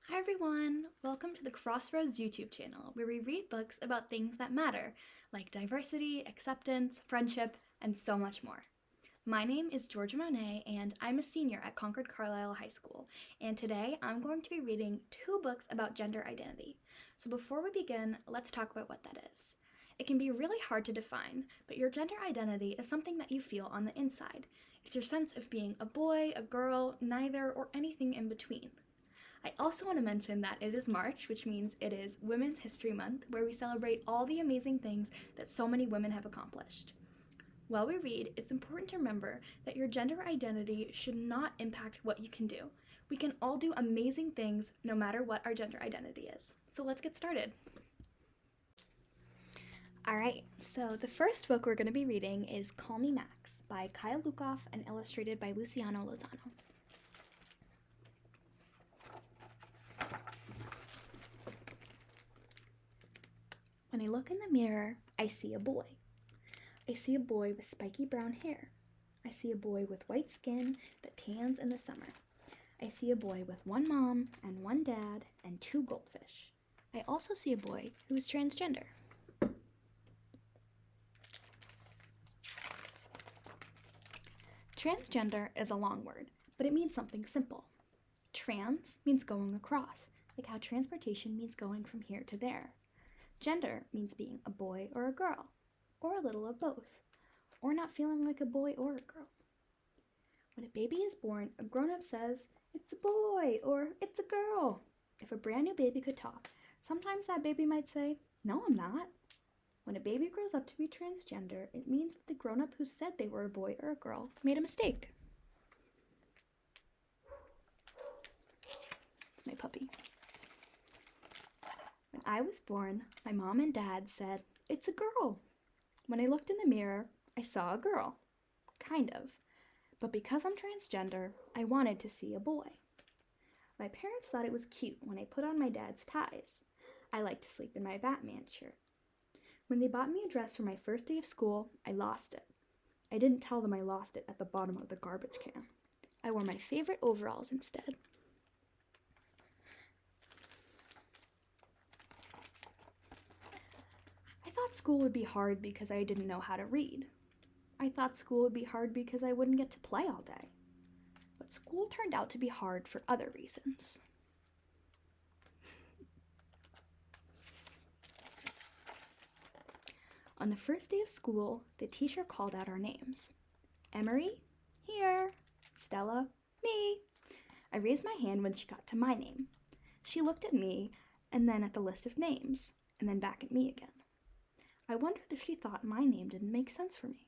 Hi everyone! Welcome to the Crossroads YouTube channel, where we read books about things that matter, like diversity, acceptance, friendship, and so much more. My name is Georgia Monet, and I'm a senior at Concord Carlisle High School, and today I'm going to be reading 2 books about gender identity. So before we begin, let's talk about what that is. It can be really hard to define, but your gender identity is something that you feel on the inside. It's your sense of being a boy, a girl, neither, or anything in between. I also want to mention that it is March, which means it is Women's History Month, where we celebrate all the amazing things that so many women have accomplished. While we read, it's important to remember that your gender identity should not impact what you can do. We can all do amazing things no matter what our gender identity is. So let's get started. Alright, so the first book we're going to be reading is Call Me Max by Lukoff and illustrated by Luciano Lozano. When I look in the mirror, I see a boy. I see a boy with spiky brown hair. I see a boy with white skin that tans in the summer. I see a boy with one mom and one dad and 2 goldfish. I also see a boy who is transgender. Transgender is a long word, but it means something simple. Trans means going across, like how transportation means going from here to there. Gender means being a boy or a girl, or a little of both, or not feeling like a boy or a girl. When a baby is born, a grown-up says, "It's a boy," or "It's a girl." If a brand new baby could talk, sometimes that baby might say, "No, I'm not." When a baby grows up to be transgender, it means that the grown-up who said they were a boy or a girl made a mistake. It's my puppy. When I was born, my mom and dad said, "It's a girl." When I looked in the mirror, I saw a girl. Kind of. But because I'm transgender, I wanted to see a boy. My parents thought it was cute when I put on my dad's ties. I liked to sleep in my Batman shirt. When they bought me a dress for my first day of school, I lost it. I didn't tell them I lost it at the bottom of the garbage can. I wore my favorite overalls instead. I thought school would be hard because I didn't know how to read. I thought school would be hard because I wouldn't get to play all day. But school turned out to be hard for other reasons. On the first day of school, the teacher called out our names. Emery, here. Stella, me. I raised my hand when she got to my name. She looked at me, and then at the list of names, and then back at me again. I wondered if she thought my name didn't make sense for me.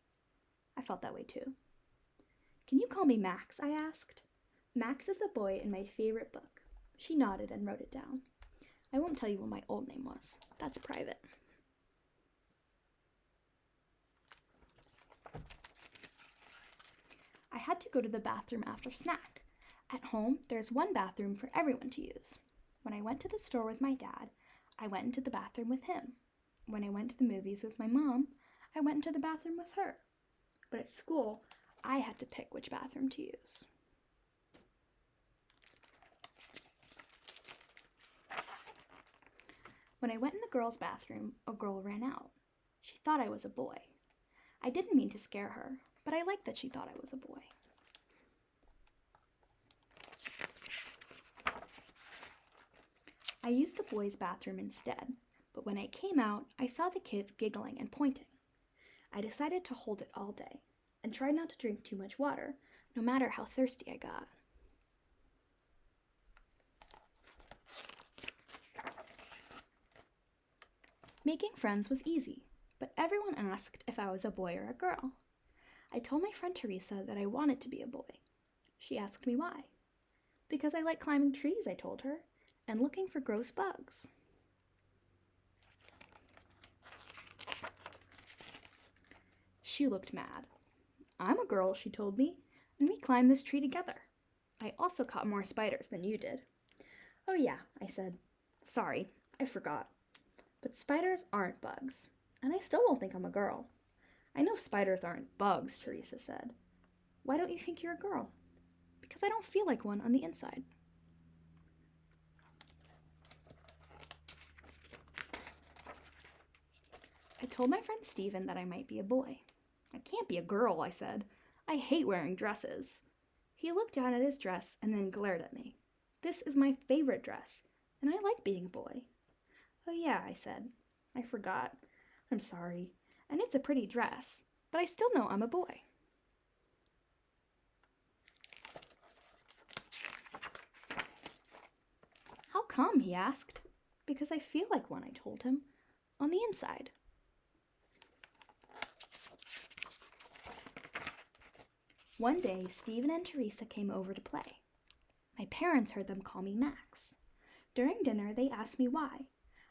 I felt that way too. "Can you call me Max?" I asked. Max is the boy in my favorite book. She nodded and wrote it down. I won't tell you what my old name was. That's private. I had to go to the bathroom after snack. At home, there's one bathroom for everyone to use. When I went to the store with my dad, I went into the bathroom with him. When I went to the movies with my mom, I went into the bathroom with her. But at school, I had to pick which bathroom to use. When I went in the girls' bathroom, a girl ran out. She thought I was a boy. I didn't mean to scare her, but I liked that she thought I was a boy. I used the boys' bathroom instead, but when I came out, I saw the kids giggling and pointing. I decided to hold it all day and tried not to drink too much water, no matter how thirsty I got. Making friends was easy, but everyone asked if I was a boy or a girl. I told my friend Teresa that I wanted to be a boy. She asked me why. "Because I like climbing trees," I told her, "and looking for gross bugs." She looked mad. "I'm a girl," she told me, "and we climbed this tree together. I also caught more spiders than you did." "Oh yeah," I said. "Sorry, I forgot. But spiders aren't bugs, and I still don't think I'm a girl." "I know spiders aren't bugs," Teresa said. "Why don't you think you're a girl?" "Because I don't feel like one on the inside." told my friend Steven that I might be a boy. I can't be a girl, I said. I hate wearing dresses. He looked down at his dress and then glared at me. This is my favorite dress, and I like being a boy. Oh yeah, I said. I forgot. I'm sorry. And it's a pretty dress, but I still know I'm a boy. How come? He asked. Because I feel like one, I told him. On the inside. One day, Stephen and Teresa came over to play. My parents heard them call me Max. During dinner, they asked me why.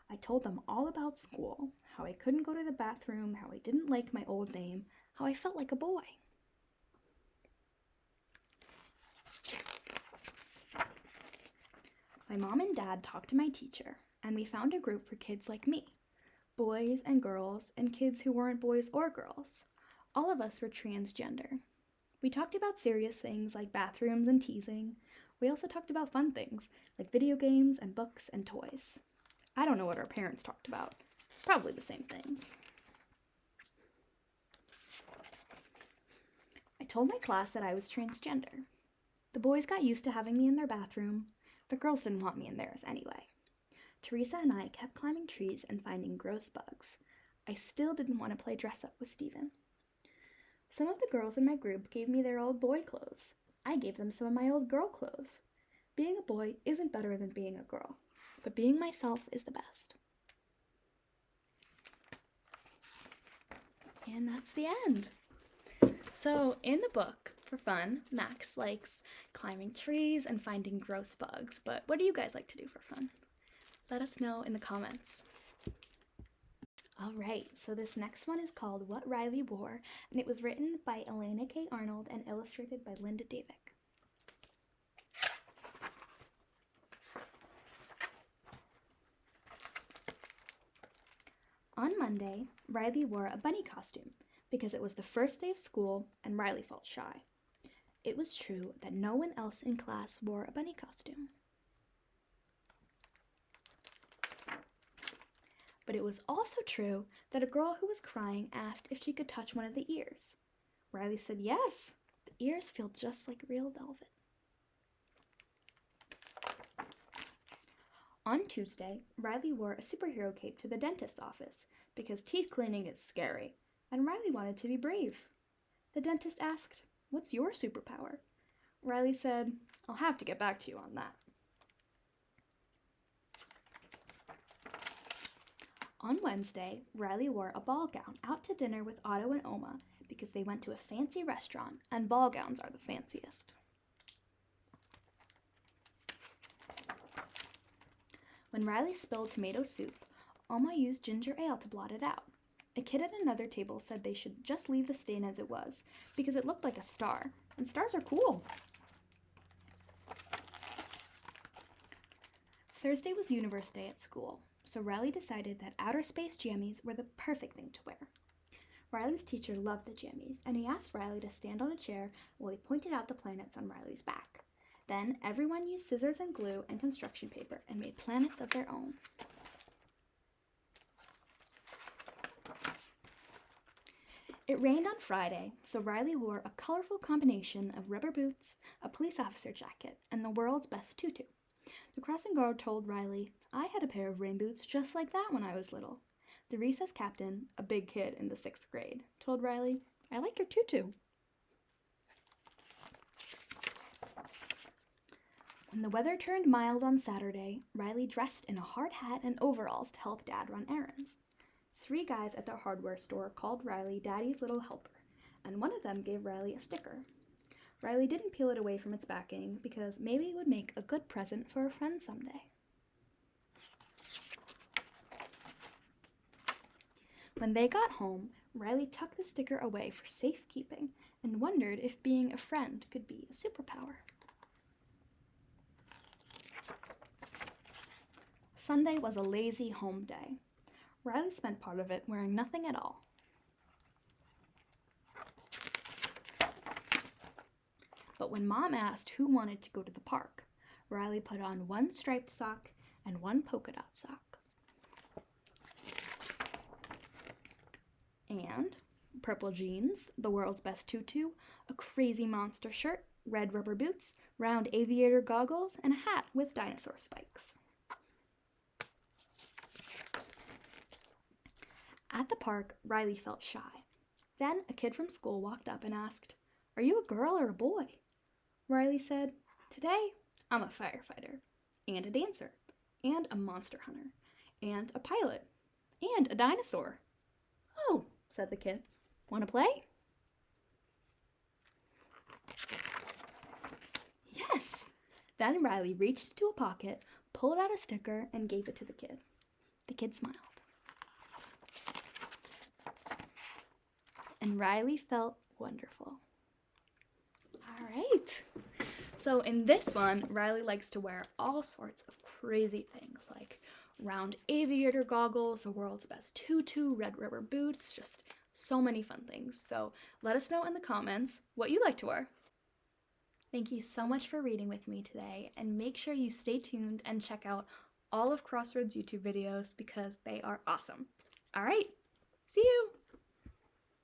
I told them all about school, how I couldn't go to the bathroom, how I didn't like my old name, how I felt like a boy. My mom and dad talked to my teacher, and we found a group for kids like me, boys and girls, and kids who weren't boys or girls. All of us were transgender. We talked about serious things like bathrooms and teasing. We also talked about fun things like video games and books and toys. I don't know what our parents talked about. Probably the same things. I told my class that I was transgender. The boys got used to having me in their bathroom. The girls didn't want me in theirs anyway. Teresa and I kept climbing trees and finding gross bugs. I still didn't want to play dress up with Stephen. Some of the girls in my group gave me their old boy clothes. I gave them some of my old girl clothes. Being a boy isn't better than being a girl, but being myself is the best. And that's the end. So in the book, for fun, Max likes climbing trees and finding gross bugs, but what do you guys like to do for fun? Let us know in the comments. All right, so this next one is called What Riley Wore, and it was written by Elena K. Arnold and illustrated by Linda Davick. On Monday, Riley wore a bunny costume because it was the first day of school and Riley felt shy. It was true that no one else in class wore a bunny costume. But it was also true that a girl who was crying asked if she could touch one of the ears. Riley said yes. The ears feel just like real velvet. On Tuesday, Riley wore a superhero cape to the dentist's office because teeth cleaning is scary, and Riley wanted to be brave. The dentist asked, "What's your superpower?" Riley said, "I'll have to get back to you on that." On Wednesday, Riley wore a ball gown out to dinner with Otto and Oma because they went to a fancy restaurant and ball gowns are the fanciest. When Riley spilled tomato soup, Oma used ginger ale to blot it out. A kid at another table said they should just leave the stain as it was because it looked like a star, and stars are cool. Thursday was Universe Day at school, so Riley decided that outer space jammies were the perfect thing to wear. Riley's teacher loved the jammies, and he asked Riley to stand on a chair while he pointed out the planets on Riley's back. Then everyone used scissors and glue and construction paper and made planets of their own. It rained on Friday, so Riley wore a colorful combination of rubber boots, a police officer jacket, and the world's best tutu. The crossing guard told Riley, "I had a pair of rain boots just like that when I was little." The recess captain, a big kid in the 6th grade, told Riley, "I like your tutu." When the weather turned mild on Saturday, Riley dressed in a hard hat and overalls to help Dad run errands. 3 guys at their hardware store called Riley Daddy's Little Helper, and one of them gave Riley a sticker. Riley didn't peel it away from its backing because maybe it would make a good present for a friend someday. When they got home, Riley tucked the sticker away for safekeeping and wondered if being a friend could be a superpower. Sunday was a lazy home day. Riley spent part of it wearing nothing at all. But when Mom asked who wanted to go to the park, Riley put on 1 striped sock and 1 polka dot sock. and purple jeans, the world's best tutu, a crazy monster shirt, red rubber boots, round aviator goggles, and a hat with dinosaur spikes. At the park, Riley felt shy. Then a kid from school walked up and asked, "Are you a girl or a boy?" Riley said, "Today, I'm a firefighter, and a dancer, and a monster hunter, and a pilot, and a dinosaur." "Oh," said the kid. "Want to play?" Yes! Then Riley reached into a pocket, pulled out a sticker, and gave it to the kid. The kid smiled. And Riley felt wonderful. All right. So in this one, Riley likes to wear all sorts of crazy things, like round aviator goggles, the world's best tutu, red rubber boots, just so many fun things. So let us know in the comments what you like to wear. Thank you so much for reading with me today, and make sure you stay tuned and check out all of Crossroads YouTube videos because they are awesome. All right, see you!